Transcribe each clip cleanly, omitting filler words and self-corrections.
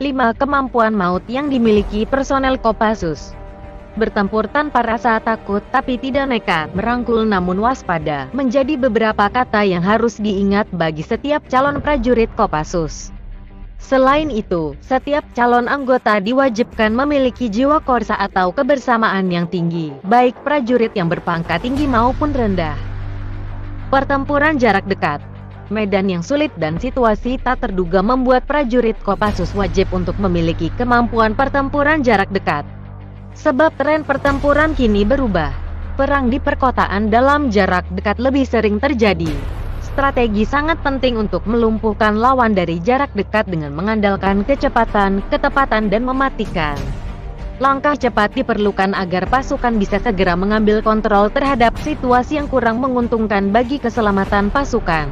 5 kemampuan maut yang dimiliki personel Kopassus. Bertempur tanpa rasa takut tapi tidak nekat, merangkul namun waspada, menjadi beberapa kata yang harus diingat bagi setiap calon prajurit Kopassus. Selain itu, setiap calon anggota diwajibkan memiliki jiwa korsa atau kebersamaan yang tinggi, baik prajurit yang berpangkat tinggi maupun rendah. Pertempuran jarak dekat. Medan yang sulit dan situasi tak terduga membuat prajurit Kopassus wajib untuk memiliki kemampuan pertempuran jarak dekat. Sebab tren pertempuran kini berubah. Perang di perkotaan dalam jarak dekat lebih sering terjadi. Strategi sangat penting untuk melumpuhkan lawan dari jarak dekat dengan mengandalkan kecepatan, ketepatan dan mematikan. Langkah cepat diperlukan agar pasukan bisa segera mengambil kontrol terhadap situasi yang kurang menguntungkan bagi keselamatan pasukan.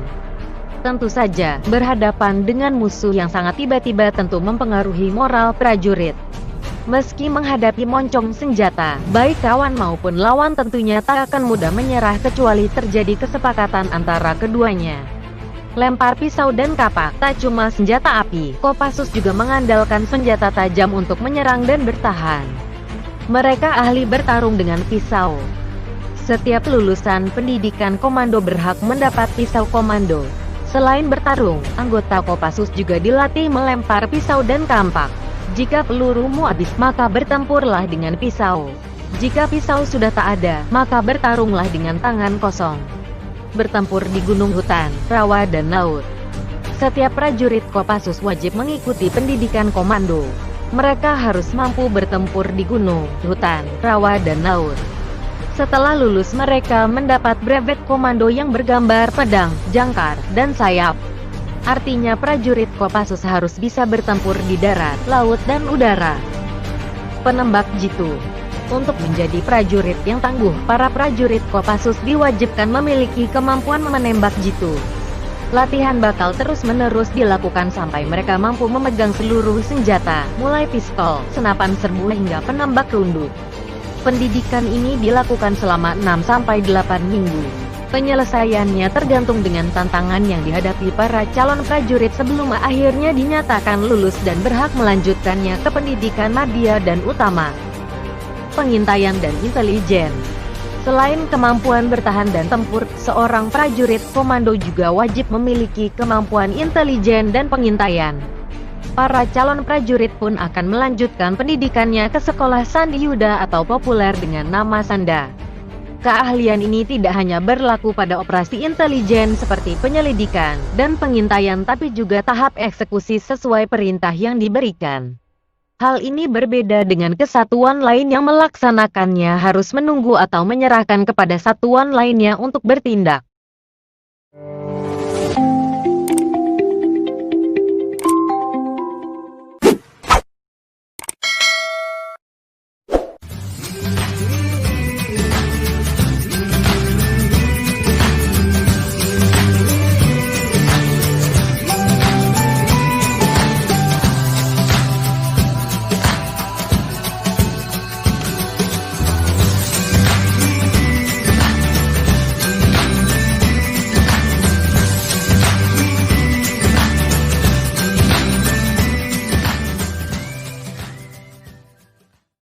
Tentu saja, berhadapan dengan musuh yang sangat tiba-tiba tentu mempengaruhi moral prajurit. Meski menghadapi moncong senjata, baik kawan maupun lawan tentunya tak akan mudah menyerah kecuali terjadi kesepakatan antara keduanya. Lempar pisau dan kapak, tak cuma senjata api, Kopassus juga mengandalkan senjata tajam untuk menyerang dan bertahan. Mereka ahli bertarung dengan pisau. Setiap lulusan pendidikan komando berhak mendapat pisau komando. Selain bertarung, anggota Kopassus juga dilatih melempar pisau dan kampak. Jika pelurumu habis, maka bertempurlah dengan pisau. Jika pisau sudah tak ada, maka bertarunglah dengan tangan kosong. Bertempur di gunung, hutan, rawa dan laut. Setiap prajurit Kopassus wajib mengikuti pendidikan komando. Mereka harus mampu bertempur di gunung, hutan, rawa dan laut. Setelah lulus mereka mendapat brevet komando yang bergambar pedang, jangkar, dan sayap. Artinya prajurit Kopassus harus bisa bertempur di darat, laut, dan udara. Penembak jitu. Untuk menjadi prajurit yang tangguh, para prajurit Kopassus diwajibkan memiliki kemampuan menembak jitu. Latihan bakal terus-menerus dilakukan sampai mereka mampu memegang seluruh senjata, mulai pistol, senapan serbu hingga penembak runduk. Pendidikan ini dilakukan selama 6-8 minggu. Penyelesaiannya tergantung dengan tantangan yang dihadapi para calon prajurit sebelum akhirnya dinyatakan lulus dan berhak melanjutkannya ke pendidikan madya dan utama. Pengintaian dan intelijen. Selain kemampuan bertahan dan tempur, seorang prajurit komando juga wajib memiliki kemampuan intelijen dan pengintaian. Para calon prajurit pun akan melanjutkan pendidikannya ke sekolah Sandi Yuda atau populer dengan nama Sanda. Keahlian ini tidak hanya berlaku pada operasi intelijen seperti penyelidikan dan pengintaian tapi juga tahap eksekusi sesuai perintah yang diberikan. Hal ini berbeda dengan kesatuan lain yang melaksanakannya harus menunggu atau menyerahkan kepada satuan lainnya untuk bertindak.